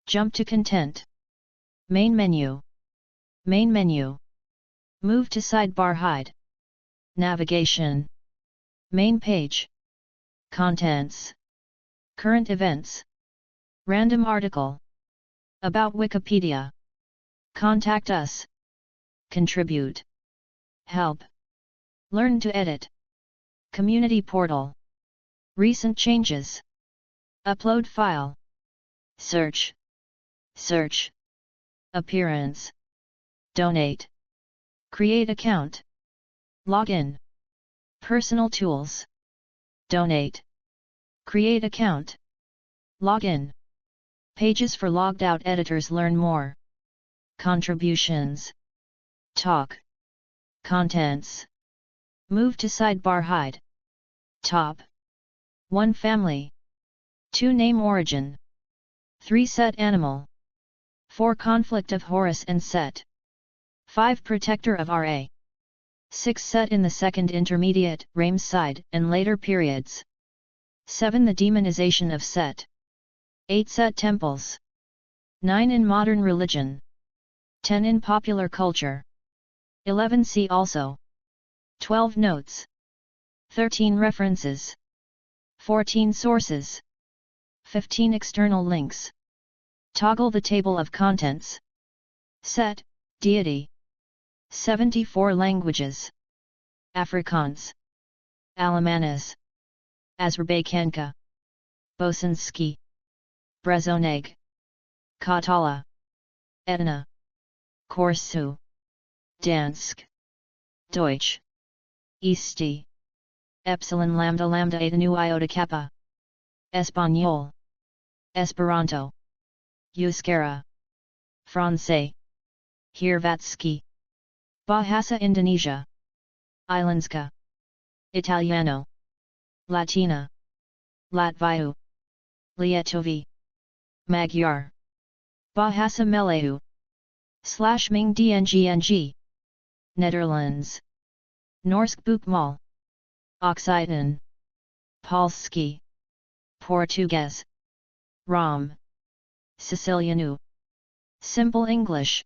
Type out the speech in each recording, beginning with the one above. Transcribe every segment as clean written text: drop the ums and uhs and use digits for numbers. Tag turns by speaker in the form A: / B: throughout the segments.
A: Jump to content. Main menu. Main menu. Move to sidebar hide. Navigation. Main page. Contents. Current events. Random article. About Wikipedia. Contact us. Contribute. Help. Learn to edit. Community portal. Recent changes. Upload file. Search. Search. Appearance. Donate. Create account. Login. Personal tools. Donate. Create account. Login. Pages for logged out editors. Learn more. Contributions. Talk. Contents. Move to sidebar hide. Top. 1 family. 2 name origin. 3 set animal. 4 conflict of Horus and Set. 5 protector of Ra. 6 set in the second intermediate, Ramesside, and later periods. 7 the demonization of Set. 8 Set temples. 9 in modern religion. 10 in popular culture. 11 see also. 12 notes. 13 references. 14 sources. 15 external links. Toggle the table of contents. Set, deity. 74 languages. Afrikaans. Alemanis. Azerbaijkanka. Bosanski. Brezoneg. Katala. Etna. Korsu. Dansk. Deutsch. Easti. Epsilon lambda lambda eta nu iota kappa. Español. Esperanto. Euskara. Francais. Hrvatski. Bahasa Indonesia. Islandska. Italiano. Latina. Latviu. Lietovi. Magyar. Bahasa Melayu. /Ming DNGNG. Netherlands. Norsk Boekmal. Occitan. Polski. Portuguese. Rom. Siciliano. Simple English.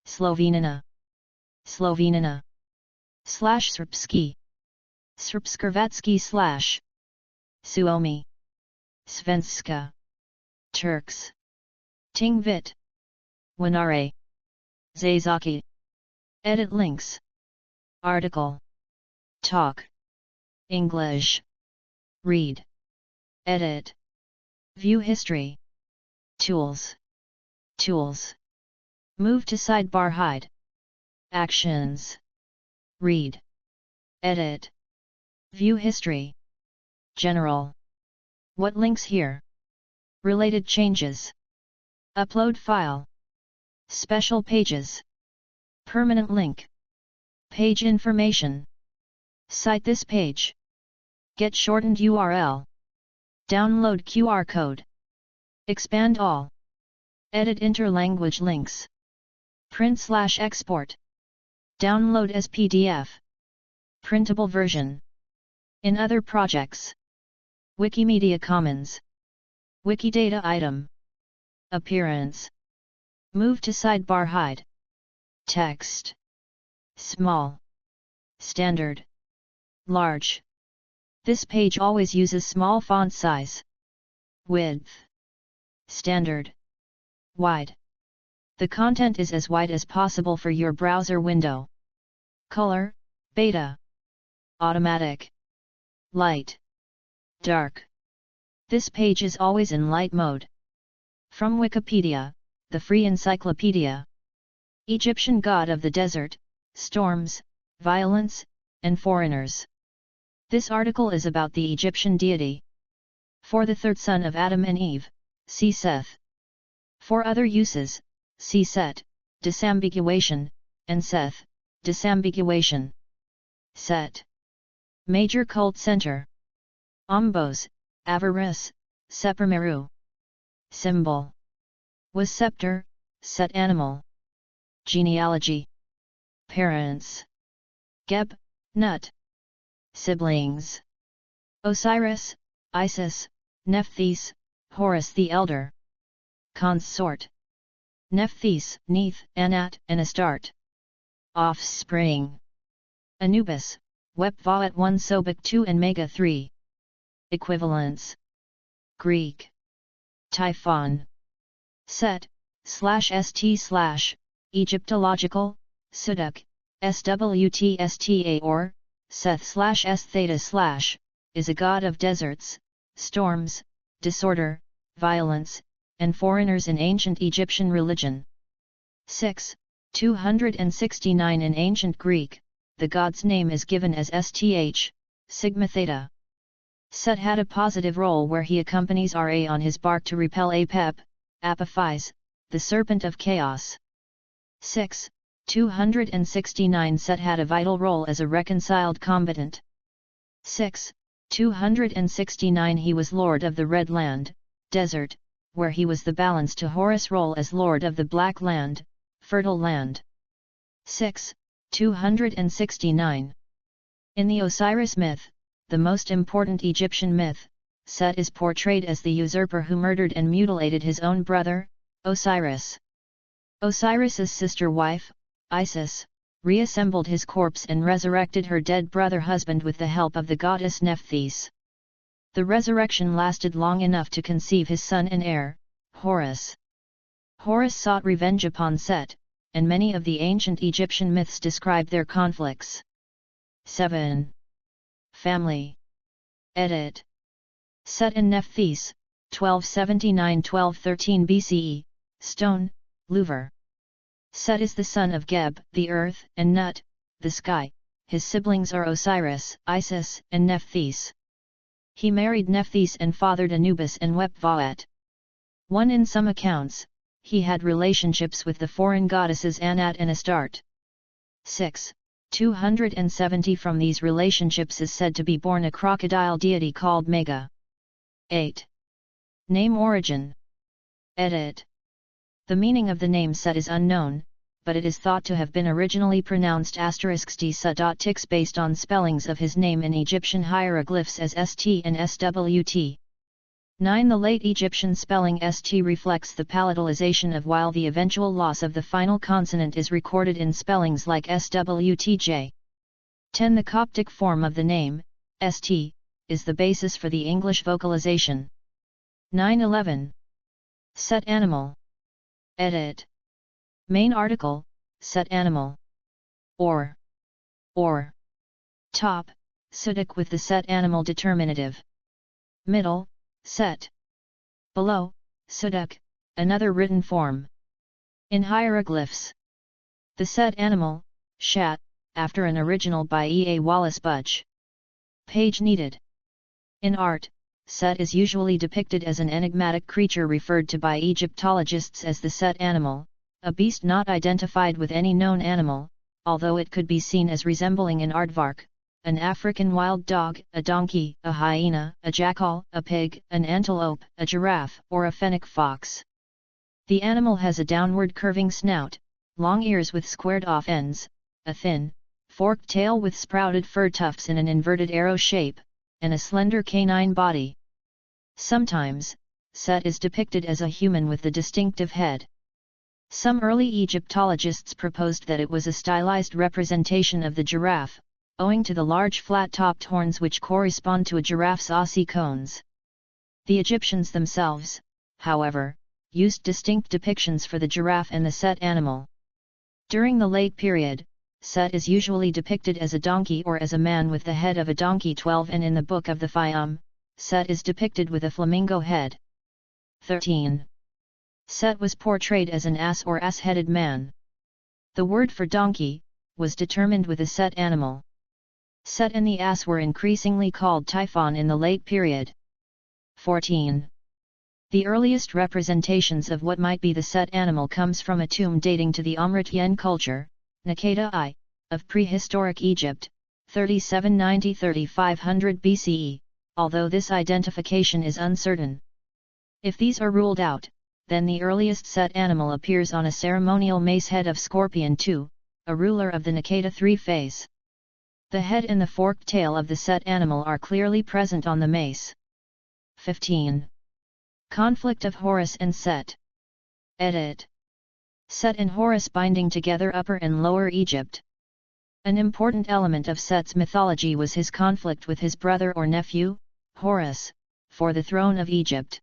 A: Slovenina. Slovenina. /Srpski. Srpskrvatski / Suomi. Svenska. Turks. Tingvit. Winare. Zazaki. Edit links. Article. Talk. English. Read. Edit. View history. Tools. Tools. Move to sidebar hide. Actions. Read. Edit. View history. General. What links here? Related changes. Upload file. Special pages. Permanent link. Page information. Cite this page. Get shortened URL. Download QR code. Expand all. Edit interlanguage links. Print/export. Download as PDF. Printable version. In other projects. Wikimedia Commons. Wikidata item. Appearance. Move to sidebar hide. Text. Small. Standard. Large. This page always uses small font size. Width. Standard. Wide. The content is as wide as possible for your browser window. Color, beta. Automatic. Light. Dark. This page is always in light mode. From Wikipedia, the free encyclopedia. Egyptian god of the desert, storms, violence, and foreigners. This article is about the Egyptian deity. For the third son of Adam and Eve, see Seth. For other uses, see Set, disambiguation, and Seth, disambiguation. Set. Major cult center. Ombos, Avaris, Sepermeru. Symbol. Was scepter, Set animal. Genealogy. Parents. Geb, Nut. Siblings. Osiris, Isis, Nephthys, Horus the Elder. consort. Nephthys, Neith, Anat, and Astarte. Offspring. Anubis, Wepvaat 1 Sobek 2 and Mega 3. Equivalents. Greek. Typhon. Set, /st/ Egyptological, Suduk, swtsta or, Seth/s theta/ is a god of deserts, storms, disorder, violence, and foreigners in ancient Egyptian religion. 6. 269 In ancient Greek, the god's name is given as Sth, sigma theta. Set had a positive role where he accompanies Ra on his bark to repel Apep, Apophis, the serpent of chaos. 6. 269 Set had a vital role as a reconciled combatant. 6. 269 He was lord of the Red Land, desert, where he was the balance to Horus' role as lord of the Black Land, fertile land. 6. 269 In the Osiris myth, the most important Egyptian myth, Set is portrayed as the usurper who murdered and mutilated his own brother, Osiris. Osiris's sister-wife, Isis, reassembled his corpse and resurrected her dead brother-husband with the help of the goddess Nephthys. The resurrection lasted long enough to conceive his son and heir, Horus. Horus sought revenge upon Set, and many of the ancient Egyptian myths describe their conflicts. 7. Family. Edit. Set and Nephthys, 1279–1213 BCE, Stone, Louvre. Set is the son of Geb, the earth, and Nut, the sky. His siblings are Osiris, Isis, and Nephthys. He married Nephthys and fathered Anubis and Wepvaat. 1 In some accounts, he had relationships with the foreign goddesses Anat and Astarte. 6. 270 From these relationships is said to be born a crocodile deity called Mega. 8. Name origin. Edit. The meaning of the name Set is unknown, but it is thought to have been originally pronounced *tix based on spellings of his name in Egyptian hieroglyphs as St and Swt. 9 The late Egyptian spelling St reflects the palatalization of while the eventual loss of the final consonant is recorded in spellings like Swtj. 10 The Coptic form of the name, St, is the basis for the English vocalization. 9-11. Set animal. Edit. Main article, Set animal. Or. Top, Suduk with the set animal determinative. Middle, Set. Below, Suduk, another written form. In hieroglyphs. The set animal, Shat, after an original by E. A. Wallace Budge. Page needed. In art, Set is usually depicted as an enigmatic creature referred to by Egyptologists as the Set animal, a beast not identified with any known animal, although it could be seen as resembling an aardvark, an African wild dog, a donkey, a hyena, a jackal, a pig, an antelope, a giraffe, or a fennec fox. The animal has a downward curving snout, long ears with squared-off ends, a thin, forked tail with sprouted fur tufts in an inverted arrow shape, and a slender canine body. Sometimes, Set is depicted as a human with the distinctive head. Some early Egyptologists proposed that it was a stylized representation of the giraffe, owing to the large flat-topped horns which correspond to a giraffe's ossicones. The Egyptians themselves, however, used distinct depictions for the giraffe and the Set animal. During the late period, Set is usually depicted as a donkey or as a man with the head of a donkey. 12 And in the Book of the Fayum, Set is depicted with a flamingo head. 13. Set was portrayed as an ass or ass-headed man. The word for donkey was determined with a Set animal. Set and the ass were increasingly called Typhon in the late period. 14. The earliest representations of what might be the Set animal comes from a tomb dating to the Amrit-Yen culture, Nakeda I, of prehistoric Egypt, 3790–3500 BCE, although this identification is uncertain. If these are ruled out, then the earliest Set animal appears on a ceremonial mace head of Scorpion II, a ruler of the Nakeda III phase. The head and the forked tail of the Set animal are clearly present on the mace. 15. Conflict of Horus and Set. Edit. Set and Horus binding together Upper and Lower Egypt. An important element of Set's mythology was his conflict with his brother or nephew, Horus, for the throne of Egypt.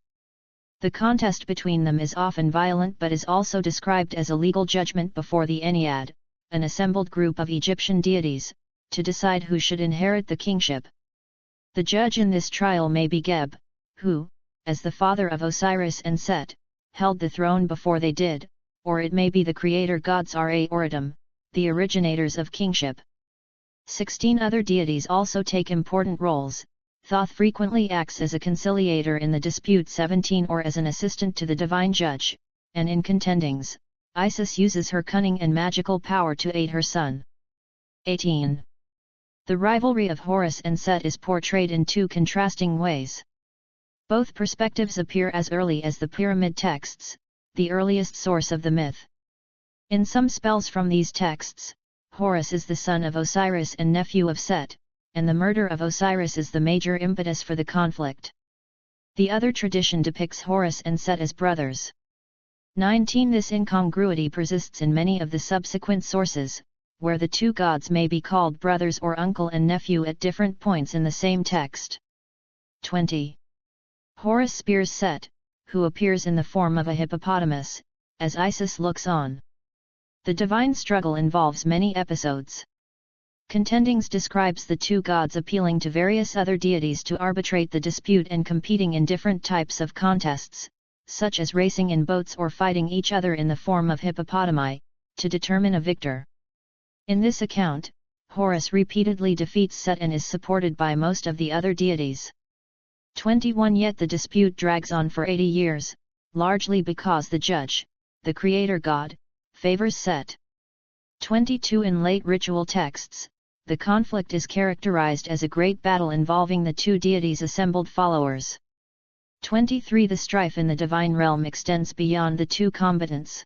A: The contest between them is often violent but is also described as a legal judgment before the Ennead, an assembled group of Egyptian deities, to decide who should inherit the kingship. The judge in this trial may be Geb, who, as the father of Osiris and Set, held the throne before they did, or it may be the creator gods Ra or Atum, the originators of kingship. 16 other deities also take important roles. Thoth frequently acts as a conciliator in the dispute 17 or as an assistant to the divine judge, and in contendings, Isis uses her cunning and magical power to aid her son. 18. The rivalry of Horus and Set is portrayed in two contrasting ways. Both perspectives appear as early as the pyramid texts, the earliest source of the myth. In some spells from these texts, Horus is the son of Osiris and nephew of Set, and the murder of Osiris is the major impetus for the conflict. The other tradition depicts Horus and Set as brothers. 19. This incongruity persists in many of the subsequent sources, where the two gods may be called brothers or uncle and nephew at different points in the same text. 20. Horus spears Set, who appears in the form of a hippopotamus, as Isis looks on. The divine struggle involves many episodes. Contendings describes the two gods appealing to various other deities to arbitrate the dispute and competing in different types of contests, such as racing in boats or fighting each other in the form of hippopotami, to determine a victor. In this account, Horus repeatedly defeats Set and is supported by most of the other deities. 21. Yet the dispute drags on for 80 years, largely because the judge, the creator god, favors Set. 22. In late ritual texts, the conflict is characterized as a great battle involving the two deities' assembled followers. 23. The strife in the divine realm extends beyond the two combatants.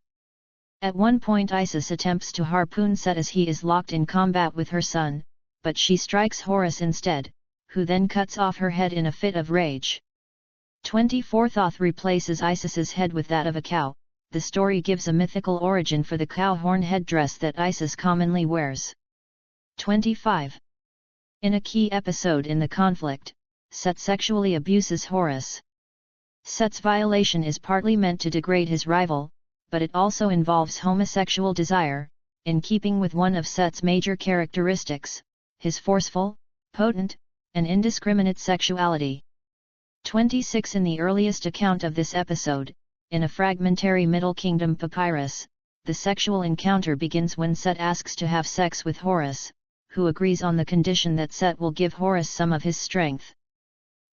A: At one point Isis attempts to harpoon Set as he is locked in combat with her son, but she strikes Horus instead, who then cuts off her head in a fit of rage. 24. Thoth replaces Isis's head with that of a cow. The story gives a mythical origin for the cow horn headdress that Isis commonly wears. 25. In a key episode in the conflict, Set sexually abuses Horus. Set's violation is partly meant to degrade his rival, but it also involves homosexual desire, in keeping with one of Set's major characteristics, his forceful, potent, and indiscriminate sexuality. 26. In the earliest account of this episode, in a fragmentary Middle Kingdom papyrus, the sexual encounter begins when Set asks to have sex with Horus, who agrees on the condition that Set will give Horus some of his strength.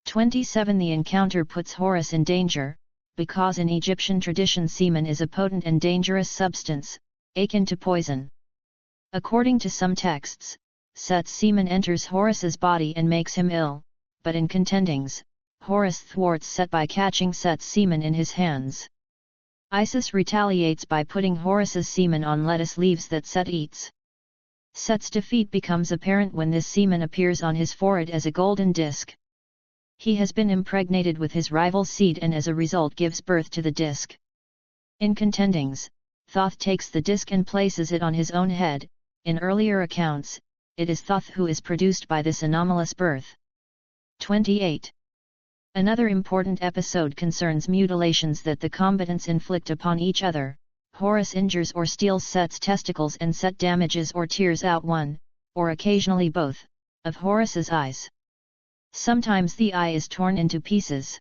A: 27. The encounter puts Horus in danger, because in Egyptian tradition semen is a potent and dangerous substance, akin to poison. According to some texts, Set's semen enters Horus's body and makes him ill, but in contendings, Horus thwarts Set by catching Set's semen in his hands. Isis retaliates by putting Horus's semen on lettuce leaves that Set eats. Set's defeat becomes apparent when this semen appears on his forehead as a golden disc. He has been impregnated with his rival's seed and as a result gives birth to the disc. In contendings, Thoth takes the disc and places it on his own head. In earlier accounts, it is Thoth who is produced by this anomalous birth. 28. Another important episode concerns mutilations that the combatants inflict upon each other. Horus injures or steals Set's testicles and Set damages or tears out one, or occasionally both, of Horus's eyes. Sometimes the eye is torn into pieces.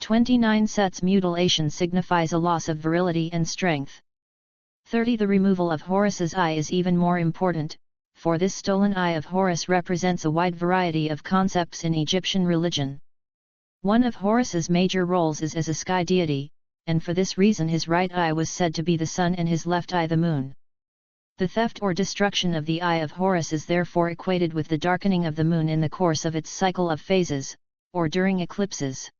A: 29. Set's mutilation signifies a loss of virility and strength. 30. The removal of Horus's eye is even more important, for this stolen eye of Horus represents a wide variety of concepts in Egyptian religion. One of Horus's major roles is as a sky deity, and for this reason his right eye was said to be the sun and his left eye the moon. The theft or destruction of the eye of Horus is therefore equated with the darkening of the moon in the course of its cycle of phases, or during eclipses.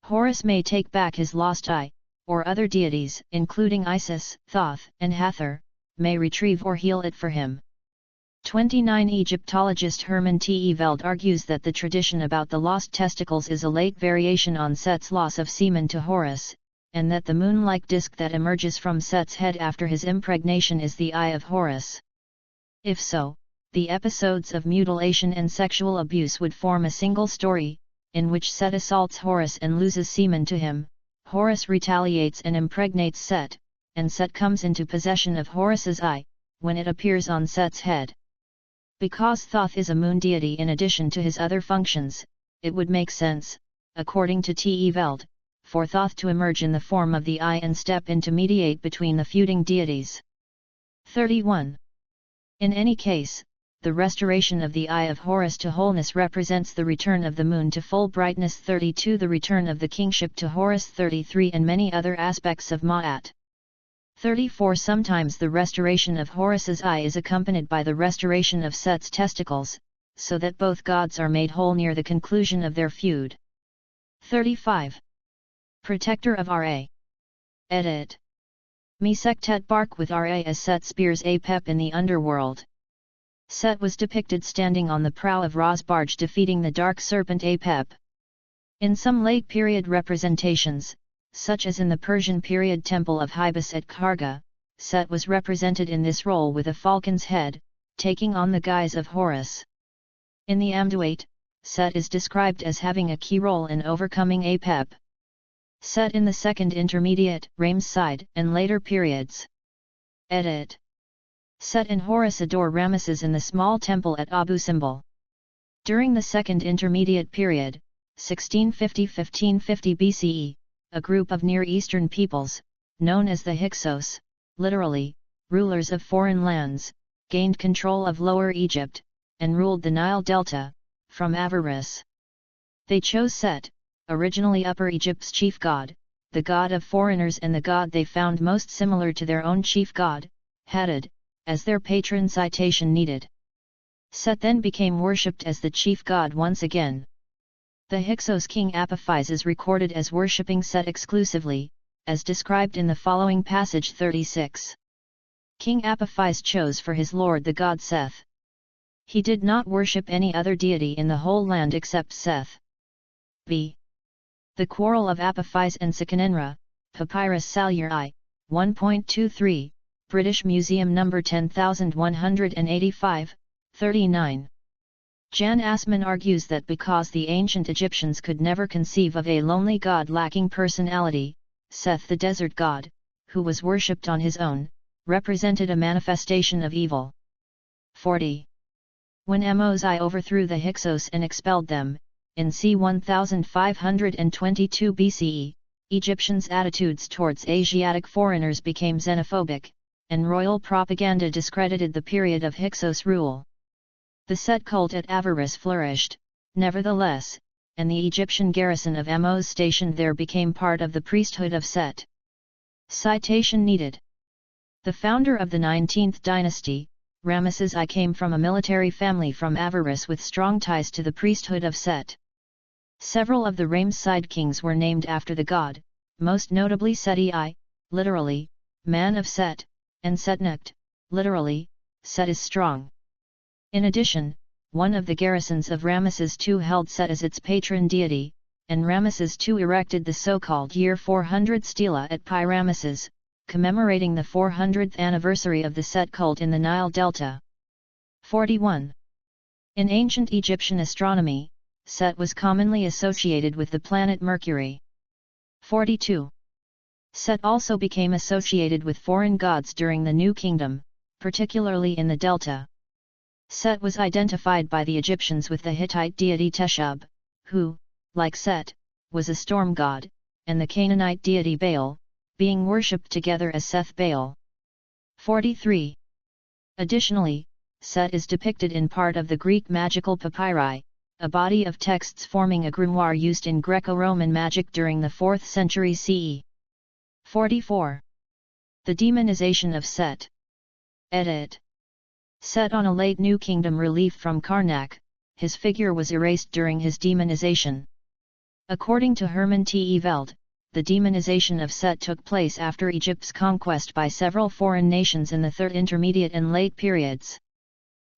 A: Horus may take back his lost eye, or other deities, including Isis, Thoth, and Hathor, may retrieve or heal it for him. 29. Egyptologist Hermann T. Eveld argues that the tradition about the lost testicles is a late variation on Set's loss of semen to Horus. and that the moon-like disk that emerges from Set's head after his impregnation is the eye of Horus. If so, the episodes of mutilation and sexual abuse would form a single story, in which Set assaults Horus and loses semen to him, Horus retaliates and impregnates Set, and Set comes into possession of Horus's eye, when it appears on Set's head. Because Thoth is a moon deity in addition to his other functions, it would make sense, according to T. E. Veld, for Thoth to emerge in the form of the eye and step in to mediate between the feuding deities. 31. In any case, the restoration of the eye of Horus to wholeness represents the return of the moon to full brightness. 32. The return of the kingship to Horus. 33. And many other aspects of Ma'at. 34. Sometimes the restoration of Horus's eye is accompanied by the restoration of Set's testicles, so that both gods are made whole near the conclusion of their feud. 35. Protector of Ra. Edit. Mesektet bark with Ra as Set spears Apep in the underworld. Set was depicted standing on the prow of Ra's barge defeating the dark serpent Apep. In some late period representations, such as in the Persian period temple of Hybis at Karga, Set was represented in this role with a falcon's head, taking on the guise of Horus. In the Amduate, Set is described as having a key role in overcoming Apep. Set in the Second Intermediate, Ramesside, and later periods. Edit. Set and Horus adore Ramesses in the small temple at Abu Simbel. During the Second Intermediate period, 1650–1550 BCE, a group of Near Eastern peoples, known as the Hyksos, literally, rulers of foreign lands, gained control of Lower Egypt, and ruled the Nile Delta, from avarice. They chose Set, originally Upper Egypt's chief god, the god of foreigners and the god they found most similar to their own chief god, Hadad, as their patron citation needed. Set then became worshipped as the chief god once again. The Hyksos king Apophis is recorded as worshipping Set exclusively, as described in the following passage 36. King Apophis chose for his lord the god Seth. He did not worship any other deity in the whole land except Seth. B. The Quarrel of Apophis and Sekenenra, Papyrus Salyer I, 1.23, British Museum No. 10185, 39. Jan Assmann argues that because the ancient Egyptians could never conceive of a lonely god lacking personality, Seth the desert god, who was worshipped on his own, represented a manifestation of evil. 40. When Mosai overthrew the Hyksos and expelled them, in c. 1522 BCE, Egyptians' attitudes towards Asiatic foreigners became xenophobic, and royal propaganda discredited the period of Hyksos rule. The Set cult at Avaris flourished, nevertheless, and the Egyptian garrison of Amos stationed there became part of the priesthood of Set. Citation needed. The founder of the 19th dynasty, Ramesses I, came from a military family from Avaris with strong ties to the priesthood of Set. Several of the Ramesside kings were named after the god, most notably Seti I, literally, man of Set, and Setnecht, literally, Set is strong. In addition, one of the garrisons of Ramesses II held Set as its patron deity, and Ramesses II erected the so-called year 400 stela at Pi Ramesses, commemorating the 400th anniversary of the Set cult in the Nile Delta. 41. In ancient Egyptian astronomy, Set was commonly associated with the planet Mercury. 42. Set also became associated with foreign gods during the New Kingdom, particularly in the Delta. Set was identified by the Egyptians with the Hittite deity Teshub, who, like Set, was a storm god, and the Canaanite deity Baal, being worshipped together as Seth Baal. 43. Additionally, Set is depicted in part of the Greek magical papyri, a body of texts forming a grimoire used in Greco-Roman magic during the 4th century CE. 44. The demonization of Set. Edit. Set on a late New Kingdom relief from Karnak, his figure was erased during his demonization. According to Hermann T. E. Veld, the demonization of Set took place after Egypt's conquest by several foreign nations in the Third Intermediate and late periods.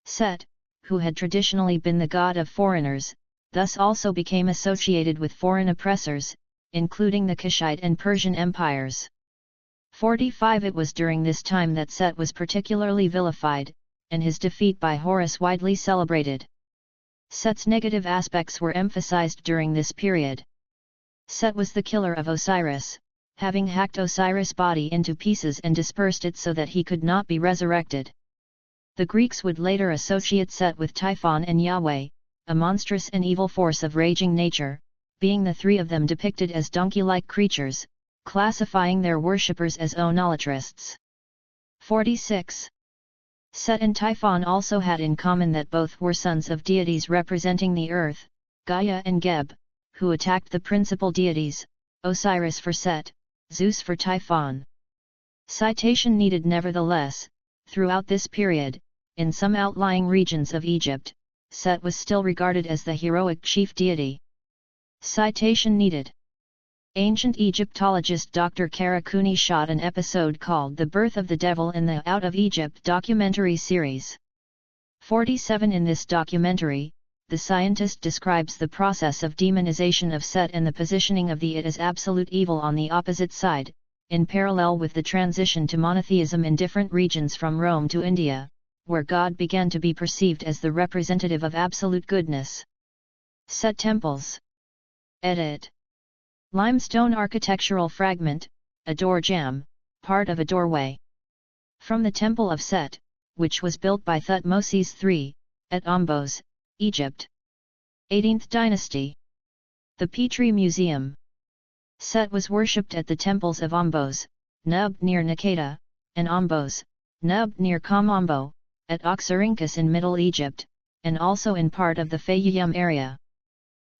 A: Set, who had traditionally been the god of foreigners, thus also became associated with foreign oppressors, including the Kushite and Persian empires. 45 It was during this time that Set was particularly vilified, and his defeat by Horus widely celebrated. Set's negative aspects were emphasized during this period. Set was the killer of Osiris, having hacked Osiris' body into pieces and dispersed it so that he could not be resurrected. The Greeks would later associate Set with Typhon and Yahweh, a monstrous and evil force of raging nature, being the three of them depicted as donkey-like creatures, classifying their worshippers as onolatrists. 46. Set and Typhon also had in common that both were sons of deities representing the earth, Gaia and Geb, who attacked the principal deities, Osiris for Set, Zeus for Typhon. Citation needed. Nevertheless, throughout this period, in some outlying regions of Egypt, Set was still regarded as the heroic chief deity. Citation needed. Ancient Egyptologist Dr. Karakuni shot an episode called The Birth of the Devil in the Out of Egypt documentary series. 47 In this documentary, the scientist describes the process of demonization of Set and the positioning of the it as absolute evil on the opposite side, in parallel with the transition to monotheism in different regions from Rome to India, where God began to be perceived as the representative of absolute goodness. Set temples. Edit. Limestone architectural fragment, a door jamb, part of a doorway. From the Temple of Set, which was built by Thutmoses III, at Ombos, Egypt. 18th Dynasty. The Petrie Museum. Set was worshipped at the temples of Ombos, Nub near Nakata, and Ombos, Nub near Kamombo, at Oxyrhynchus in Middle Egypt, and also in part of the Fayum area.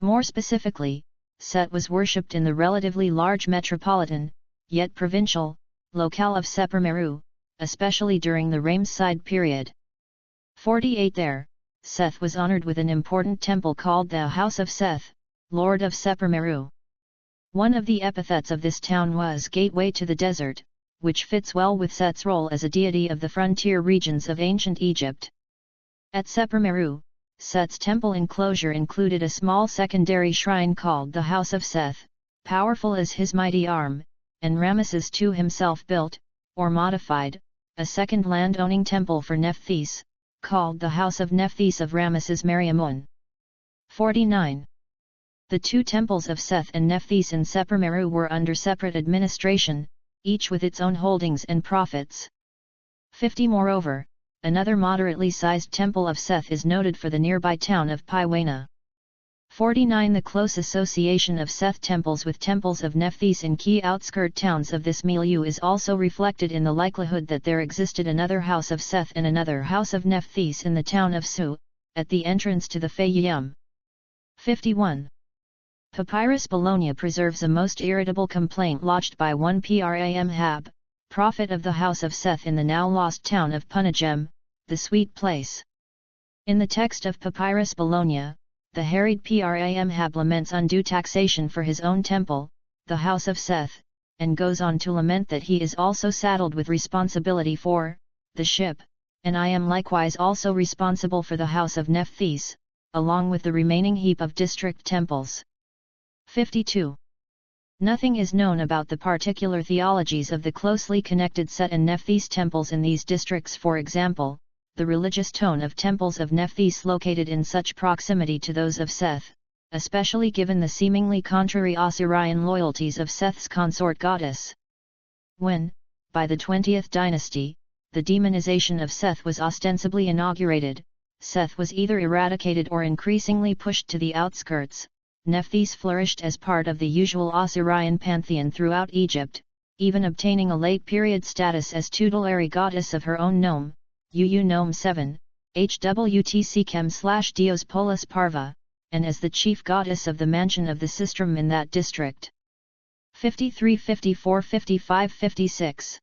A: More specifically, Set was worshipped in the relatively large metropolitan, yet provincial, locale of Sepermeru, especially during the Ramesside period. 48 There, Seth was honored with an important temple called the House of Seth, Lord of Sepermeru. One of the epithets of this town was Gateway to the Desert, which fits well with Set's role as a deity of the frontier regions of ancient Egypt. At Sepermeru, Set's temple enclosure included a small secondary shrine called the House of Seth, powerful as his mighty arm, and Ramesses II himself built, or modified, a second land-owning temple for Nephthys, called the House of Nephthys of Ramesses Mariamun. 49. The two temples of Seth and Nephthys in Sepermeru were under separate administration, each with its own holdings and profits. 50 Moreover, another moderately sized temple of Seth is noted for the nearby town of Paiwana. 49 The close association of Seth temples with temples of Nephthys in key outskirt towns of this milieu is also reflected in the likelihood that there existed another house of Seth and another house of Nephthys in the town of Su, at the entrance to the Fayum. 51. Papyrus Bologna preserves a most irritable complaint lodged by one Pram-Hab, prophet of the house of Seth in the now lost town of Punagem, the sweet place. In the text of Papyrus Bologna, the harried Pram-Hab laments undue taxation for his own temple, the house of Seth, and goes on to lament that he is also saddled with responsibility for the ship, and I am likewise also responsible for the house of Nephthys, along with the remaining heap of district temples. 52. Nothing is known about the particular theologies of the closely connected Set and Nephthys temples in these districts. For example, the religious tone of temples of Nephthys located in such proximity to those of Seth, especially given the seemingly contrary Osirian loyalties of Seth's consort goddess. When, by the 20th dynasty, the demonization of Seth was ostensibly inaugurated, Seth was either eradicated or increasingly pushed to the outskirts. Nephthys flourished as part of the usual Osirian pantheon throughout Egypt, even obtaining a late-period status as tutelary goddess of her own nome, UU Nome 7, HWTC Chem/Dios Polis Parva, and as the chief goddess of the mansion of the sistrum in that district. 53, 54, 55, 56.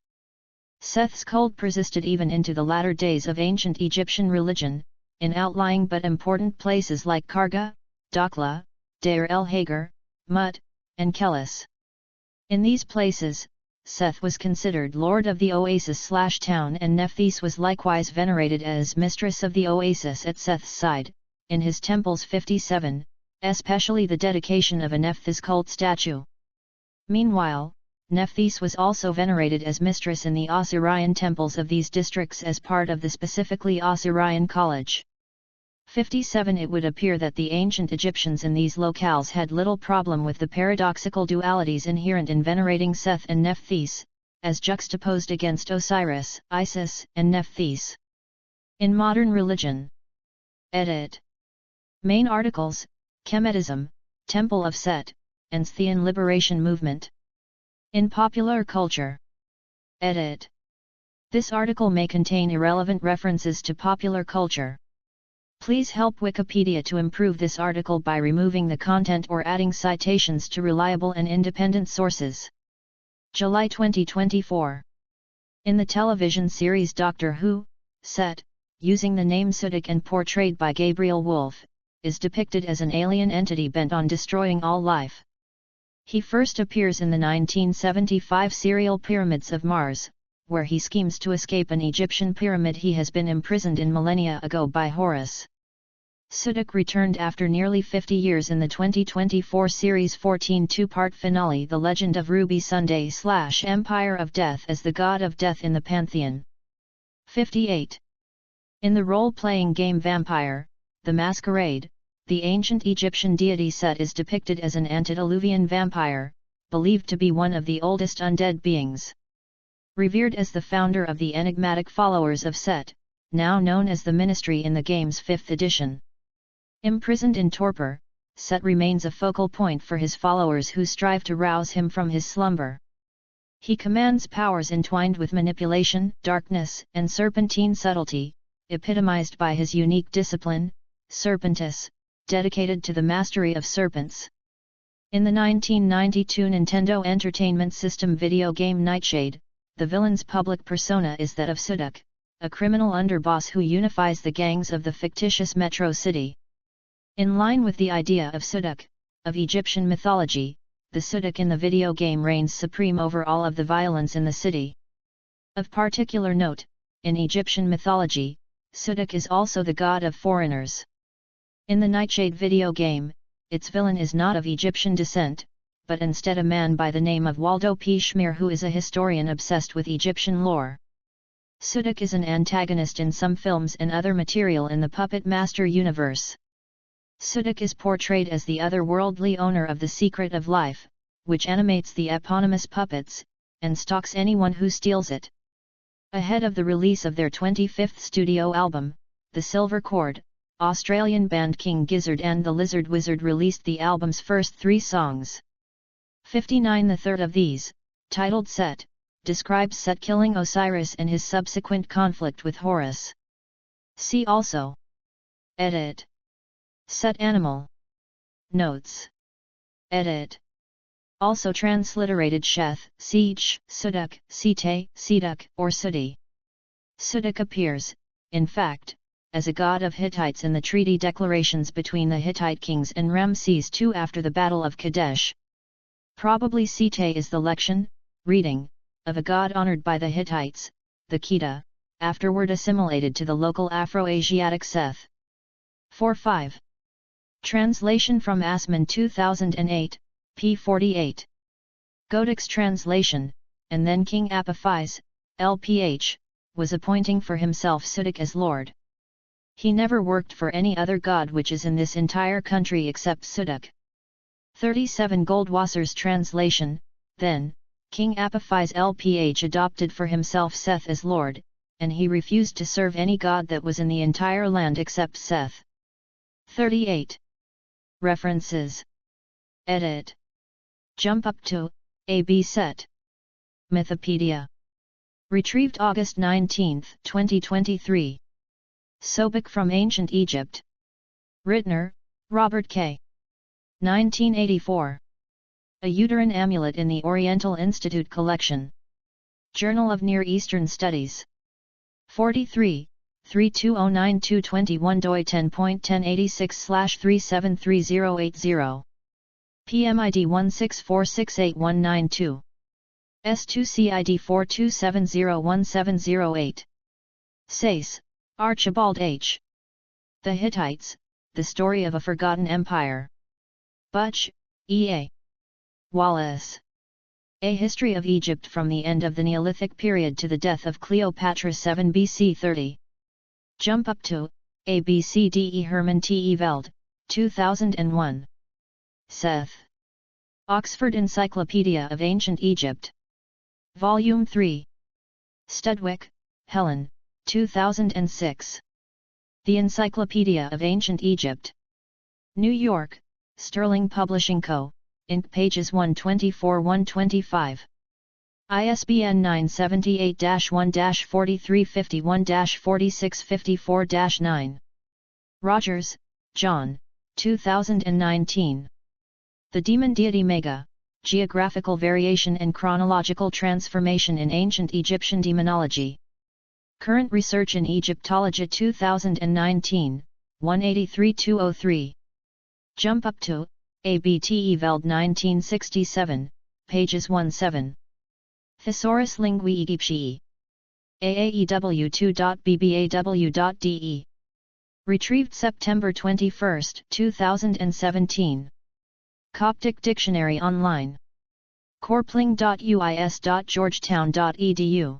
A: Seth's cult persisted even into the latter days of ancient Egyptian religion, in outlying but important places like Karga, Dakhla, Deir el-Hagar, Mut, and Kelis. In these places, Seth was considered lord of the oasis/town and Nephthys was likewise venerated as mistress of the oasis at Seth's side, in his temples 57, especially the dedication of a Nephthys cult statue. Meanwhile, Nephthys was also venerated as mistress in the Osirian temples of these districts as part of the specifically Osirian college. 57. It would appear that the ancient Egyptians in these locales had little problem with the paradoxical dualities inherent in venerating Seth and Nephthys, as juxtaposed against Osiris, Isis, and Nephthys. In modern religion. Edit. Main articles: Kemetism, Temple of Set, and Scythian Liberation Movement. In popular culture. Edit. This article may contain irrelevant references to popular culture. Please help Wikipedia to improve this article by removing the content or adding citations to reliable and independent sources. July 2024. In the television series Doctor Who, Set, using the name Sudak and portrayed by Gabriel Wolfe, is depicted as an alien entity bent on destroying all life. He first appears in the 1975 serial Pyramids of Mars, where he schemes to escape an Egyptian pyramid he has been imprisoned in millennia ago by Horus. Sudak returned after nearly 50 years in the 2024 series 14 two-part finale The Legend of Ruby Sunday / Empire of Death as the God of Death in the Pantheon. 58. In the role-playing game Vampire, the Masquerade, the ancient Egyptian deity Set is depicted as an antediluvian vampire, believed to be one of the oldest undead beings. Revered as the founder of the enigmatic followers of Set, now known as the Ministry in the game's 5th edition. Imprisoned in torpor, Set remains a focal point for his followers who strive to rouse him from his slumber. He commands powers entwined with manipulation, darkness, and serpentine subtlety, epitomized by his unique discipline, Serpentis, dedicated to the mastery of serpents. In the 1992 Nintendo Entertainment System video game Nightshade, the villain's public persona is that of Sudak, a criminal underboss who unifies the gangs of the fictitious Metro City. In line with the idea of Sudak, of Egyptian mythology, the Sudak in the video game reigns supreme over all of the violence in the city. Of particular note, in Egyptian mythology, Sudak is also the god of foreigners. In the Nightshade video game, its villain is not of Egyptian descent, but instead a man by the name of Waldo P. Schmear who is a historian obsessed with Egyptian lore. Sudak is an antagonist in some films and other material in the Puppet Master universe. Sudak is portrayed as the otherworldly owner of the secret of life, which animates the eponymous puppets, and stalks anyone who steals it. Ahead of the release of their 25th studio album, The Silver Cord, Australian band King Gizzard and the Lizard Wizard released the album's first 3 songs. 59. The third of these, titled Set, describes Set killing Osiris and his subsequent conflict with Horus. See also. Edit. Set animal. Notes. Edit. Also transliterated Sheth, Siech, Sudak, Site, Siduk, or Sudi. Sudak appears, in fact, as a god of Hittites in the treaty declarations between the Hittite kings and Ramses II after the Battle of Kadesh. Probably Site is the lection, reading, of a god honored by the Hittites, the Kheta, afterward assimilated to the local Afro-Asiatic Seth. 4-5. Translation from Asman 2008, p. 48. Godek's translation, and then King Apophis, LPH, was appointing for himself Sudak as lord. He never worked for any other god which is in this entire country except Sudak. 37. Goldwasser's translation, then, King Apophis LPH adopted for himself Seth as lord, and he refused to serve any god that was in the entire land except Seth. 38. References. Edit. Jump up to, A.B. Set. Mythopedia. Retrieved August 19, 2023. Sobek from Ancient Egypt. Rittner, Robert K. 1984. A Uterine Amulet in the Oriental Institute Collection. Journal of Near Eastern Studies. 43, 3209-221 doi 10.1086/373080. PMID 164689192. S2CID 42701708. Sayce, Archibald H. The Hittites, The Story of a Forgotten Empire. Butch, E.A. Wallace. A History of Egypt from the End of the Neolithic Period to the Death of Cleopatra 7 BC 30. Jump up to, A B C D E Herman T. E. Veld, 2001. Seth. Oxford Encyclopedia of Ancient Egypt. Volume 3. Studwick, Helen, 2006. The Encyclopedia of Ancient Egypt. New York, Sterling Publishing Co., Inc. pages 124-125. ISBN 978-1-4351-4654-9. Rogers, John, 2019. The Demon Deity Mega, Geographical Variation and Chronological Transformation in Ancient Egyptian Demonology. Current Research in Egyptology 2019, 183-203. Jump up to, A.B.T.E. Veld 1967, pages 1-7. Thesaurus Linguae Egyptiae. AAEW2.BBAW.DE. Retrieved September 21, 2017. Coptic Dictionary Online. Corpling.uis.georgetown.edu.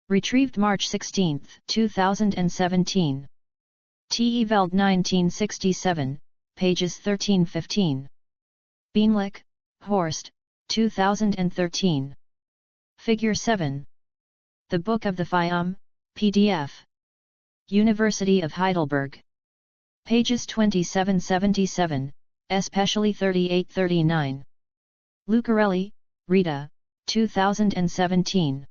A: Retrieved March 16, 2017. T. E. Veld 1967, pages 13-15. Beanlick, Horst, 2013. Figure 7. The Book of the Fayum, PDF. University of Heidelberg. Pages 27-77, especially 38-39. Lucarelli, Rita, 2017.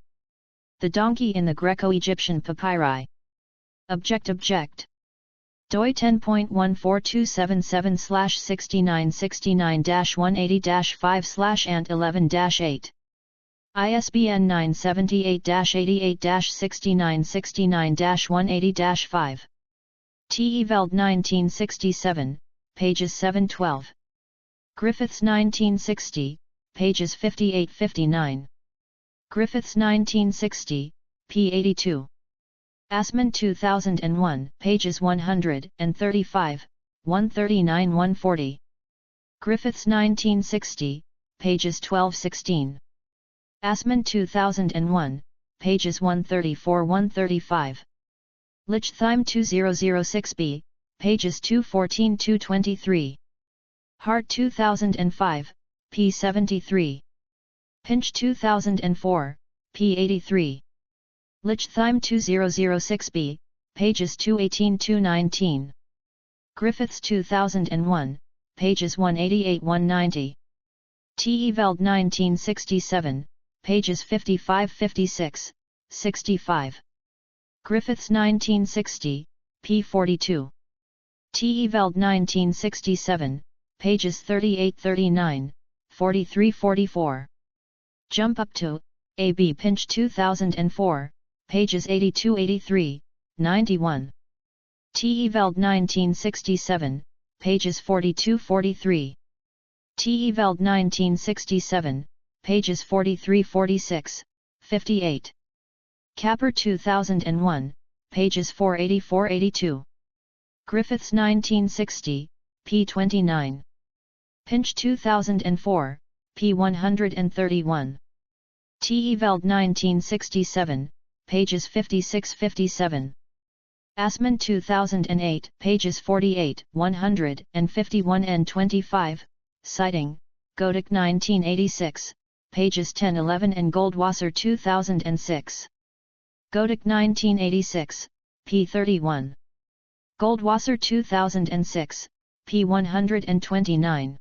A: The Donkey in the Greco-Egyptian Papyri. Object. doi 10.14277/6969-180-5/ant11-8. ISBN 978-88-6969-180-5. T. E. Veld 1967, pages 7-12. Griffiths 1960, pages 58-59. Griffiths 1960, p. 82. Assman 2001, pages 135, 139-140. Griffiths 1960, pages 12-16. Assman 2001, pages 134-135. Lichtheim 2006b, pages 214-223. Hart 2005, p. 73. Pinch 2004, p. 83. Lichtheim 2006b, pages 218-219. Griffiths 2001, pages 188-190. T. E. Veld 1967, pages 55-56, 65. Griffiths 1960, p. 42. T. E. Veld 1967, pages 38-39, 43-44. Jump up to, A. B. Pinch 2004, pages 82-83, 91. T. E. Veld 1967, pages 42-43. T. E. Veld 1967, pages 43-46, 58. Capper 2001, pages 484-82. Griffiths 1960, p. 29. Pinch 2004, p. 131. T. E. Veld 1967, pages 56-57. Assman 2008, pages 48, 100, and 51-25, citing, Godik 1986, pages 10-11 and Goldwasser 2006. Godik 1986, p. 31. Goldwasser 2006, p. 129.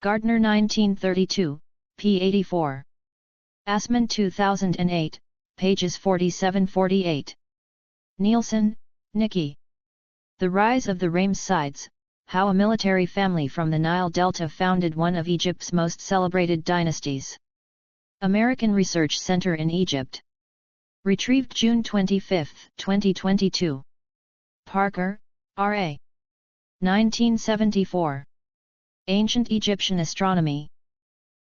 A: Gardner 1932, p. 84. Assman 2008, pages 47-48. Nielsen, Nikki. The Rise of the Ramessides, How a Military Family from the Nile Delta Founded One of Egypt's Most Celebrated Dynasties. American Research Center in Egypt. Retrieved June 25, 2022. Parker, R.A. 1974. Ancient Egyptian Astronomy.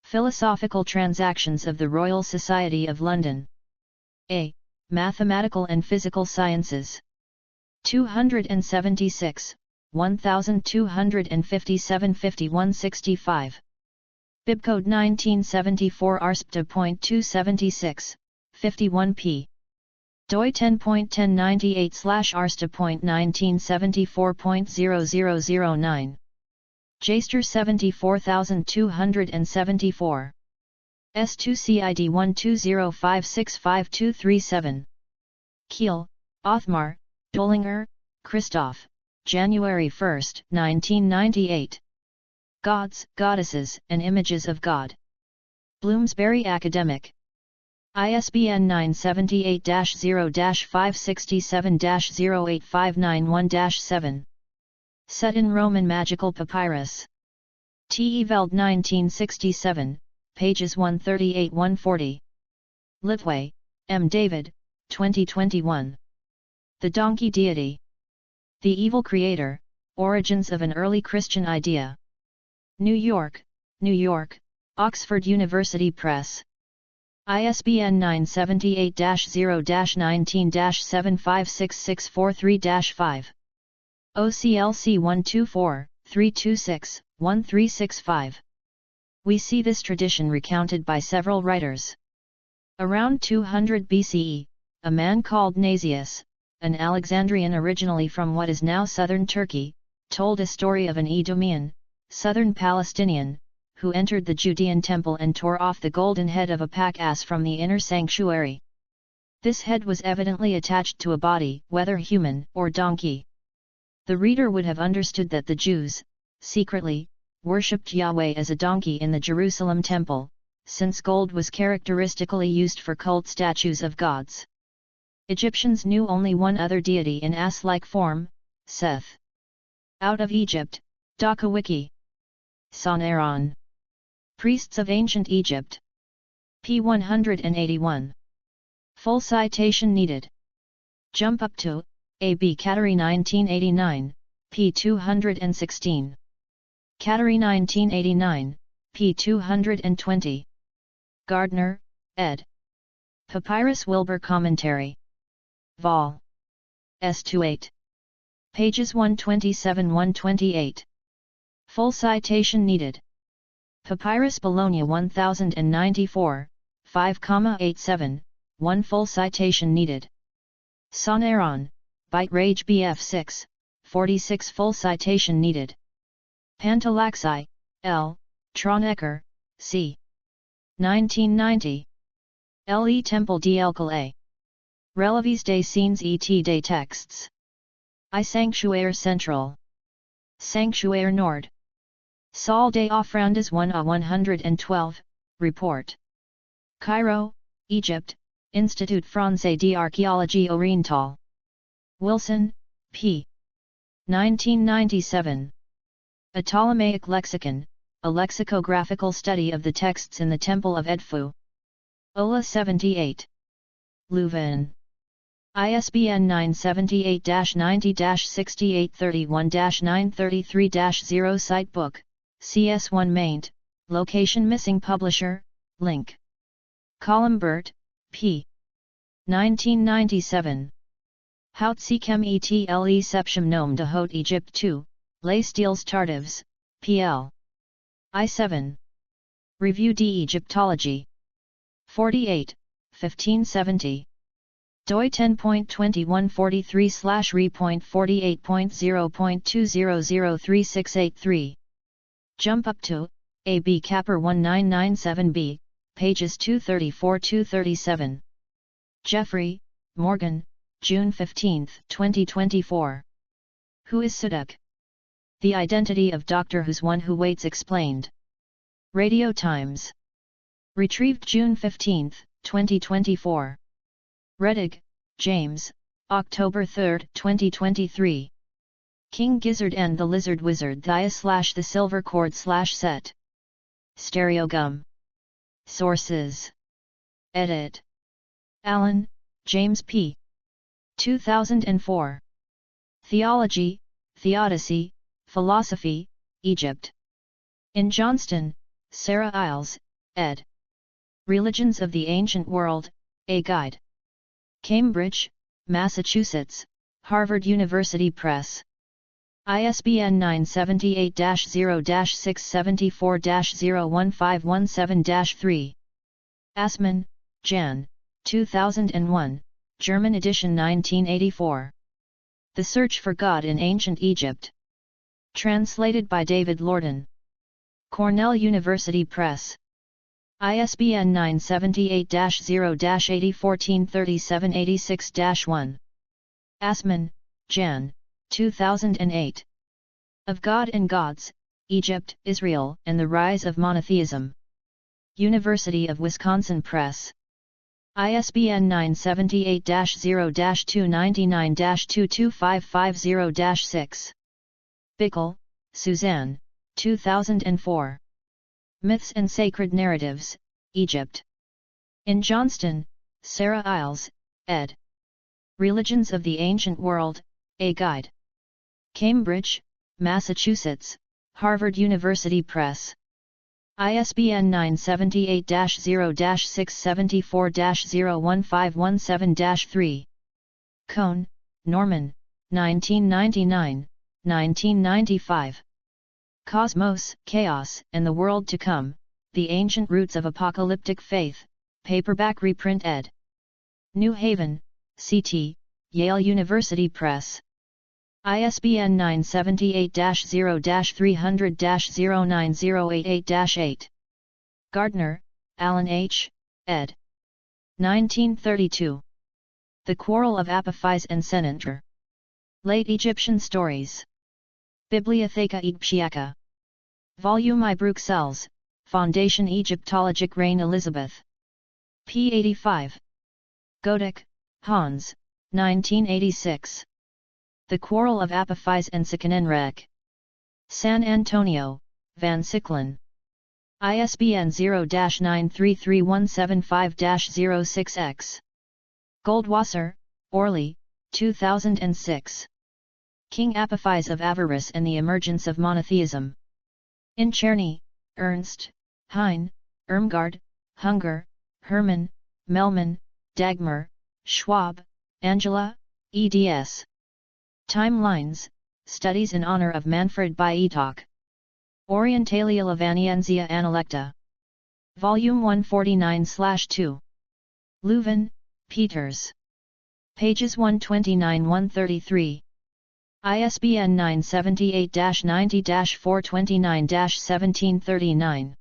A: Philosophical Transactions of the Royal Society of London. A. Mathematical and Physical Sciences. 276, 1257 5165. Bibcode 1974 ARSPTA.276, 51p. doi 10.1098/ARSPTA.1974.0009. JSTOR 74274. S2CID 1205652337. Kiel, Othmar, Dollinger, Christoph, January 1, 1998. Gods, Goddesses, and Images of God. Bloomsbury Academic. ISBN 978-0-567-08591-7. Set in Roman Magical Papyrus. T. Eveld 1967, pages 138-140. Litway, M. David, 2021. The Donkey Deity. The Evil Creator, Origins of an Early Christian Idea. New York, New York, Oxford University Press. ISBN 978-0-19-756643-5. OCLC 124-326-1365. We see this tradition recounted by several writers. Around 200 BCE, a man called Nasius, an Alexandrian originally from what is now southern Turkey, told a story of an Edomian, southern Palestinian, who entered the Judean temple and tore off the golden head of a pack ass from the inner sanctuary. This head was evidently attached to a body, whether human or donkey. The reader would have understood that the Jews, secretly, worshipped Yahweh as a donkey in the Jerusalem temple, since gold was characteristically used for cult statues of gods. Egyptians knew only one other deity in ass-like form, Seth. Out of Egypt, Dhaka Wiki. Son-Aaron. Priests of Ancient Egypt. p. 181. Full citation needed. Jump up to, A.B. Kateri 1989, p. 216. Kateri 1989, p. 220. Gardner, ed. Papyrus Wilbur Commentary. Vol. S28. Pages 127-128. Full citation needed. Papyrus Bologna 1094, 5,87, 1 full citation needed. Son-Aaron, Byte Rage BF6, 46 full citation needed. Pantalaxi, L., Tronecker, C. 1990. L.E. Temple d'Elcol A. Relevis des Signes et des Textes. I Sanctuaire Central. Sanctuaire Nord. Salle des Offrandes 1A112, Report. Cairo, Egypt, Institut Français d'Archéologie Orientale. Wilson, P. 1997. A Ptolemaic Lexicon, a lexicographical study of the texts in the Temple of Edfu. Ola 78. Leuven. ISBN 978-90-6831-933-0 Sitebook, CS1 maint, location missing publisher, link. Collimbert, p. 1997. Hautsychem et le septième nom de Haute Egypte 2, Les Styles Tardives, pl. I7. Revue d'Egyptologie. 48, 1570. doi 10.2143/re.48.0.2003683. Jump up to, A.B. Capper 1997b, pages 234-237. Jeffrey, Morgan, June 15, 2024. Who is Suduk? The Identity of Doctor Who's One Who Waits Explained. Radio Times. Retrieved June 15, 2024. Redig, James, October 3, 2023. King Gizzard and the Lizard Wizard /the Silver Cord /set. Stereogum. Sources. Edit. Allen, James P. 2004. Theology, Theodicy, Philosophy, Egypt. In Johnston, Sarah Isles, ed. Religions of the Ancient World, A Guide. Cambridge, Massachusetts, Harvard University Press. ISBN 978-0-674-01517-3. Assmann, Jan. 2001, German edition 1984. The Search for God in Ancient Egypt. Translated by David Lorden. Cornell University Press. ISBN 978-0-80143786-1. Assmann, Jan. 2008. Of God and Gods, Egypt, Israel, and the Rise of Monotheism. University of Wisconsin Press. ISBN 978-0-299-22550-6. Bickel, Suzanne, 2004. Myths and Sacred Narratives, Egypt. In Johnston, Sarah Iles, ed. Religions of the Ancient World, A Guide. Cambridge, Massachusetts, Harvard University Press. ISBN 978-0-674-01517-3. Cohn, Norman, 1999, 1995. Cosmos, Chaos, and the World to Come, The Ancient Roots of Apocalyptic Faith, paperback reprint ed. New Haven, CT, Yale University Press. ISBN 978-0-300-09088-8. Gardner, Alan H., ed. 1932. The Quarrel of Apophis and Sennacher. Late Egyptian Stories. Bibliotheca Egyptiaca. Volume I Bruxelles, Fondation Egyptologique Reine Elizabeth. p. 85. Godek, Hans, 1986. The Quarrel of Apophis and Sekenenrek. San Antonio, Van Sicklen. ISBN 0-933175-06-X. Goldwasser, Orly, 2006. King Apophis of Avarice and the Emergence of Monotheism. In Czerny, Ernst, Hein, Irmgard, Hunger, Hermann, Melman, Dagmar, Schwab, Angela, eds. Timelines, Studies in Honor of Manfred Bietok. Orientalia Lavanienzia Analecta. Volume 149/2. Leuven, Peters. Pages 129-133. ISBN 978-90-429-1739.